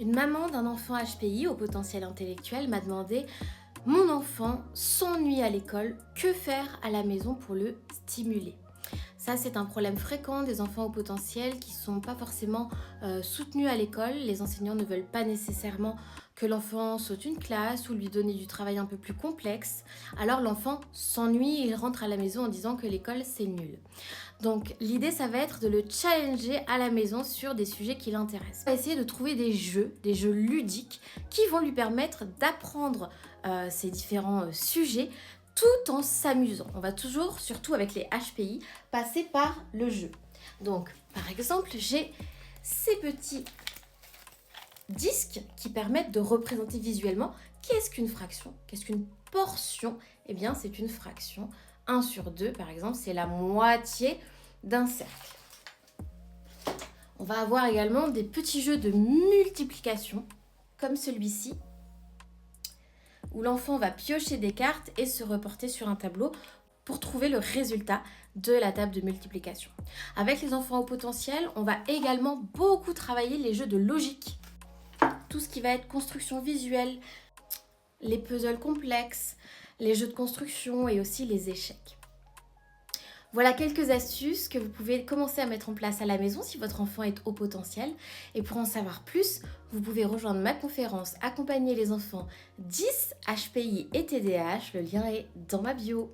Une maman d'un enfant HPI au potentiel intellectuel m'a demandé: mon enfant s'ennuie à l'école, que faire à la maison pour le stimuler? Ça, c'est un problème fréquent des enfants au potentiel qui ne sont pas forcément soutenus à l'école. Les enseignants ne veulent pas nécessairement que l'enfant saute une classe ou lui donner du travail un peu plus complexe. Alors l'enfant s'ennuie et il rentre à la maison en disant que l'école c'est nul. Donc l'idée, ça va être de le challenger à la maison sur des sujets qui l'intéressent. On va essayer de trouver des jeux ludiques qui vont lui permettre d'apprendre ces différents sujets tout en s'amusant. On va toujours, surtout avec les HPI, passer par le jeu. Donc, par exemple, j'ai ces petits disques qui permettent de représenter visuellement qu'est-ce qu'une fraction, qu'est-ce qu'une portion. Eh bien, c'est une fraction. 1 sur 2, par exemple, c'est la moitié d'un cercle. On va avoir également des petits jeux de multiplication, comme celui-ci, où l'enfant va piocher des cartes et se reporter sur un tableau pour trouver le résultat de la table de multiplication. Avec les enfants au potentiel, on va également beaucoup travailler les jeux de logique. Tout ce qui va être construction visuelle, les puzzles complexes, les jeux de construction et aussi les échecs. Voilà quelques astuces que vous pouvez commencer à mettre en place à la maison si votre enfant est au potentiel. Et pour en savoir plus, vous pouvez rejoindre ma conférence Accompagner les enfants 10 HPI et TDAH. Le lien est dans ma bio.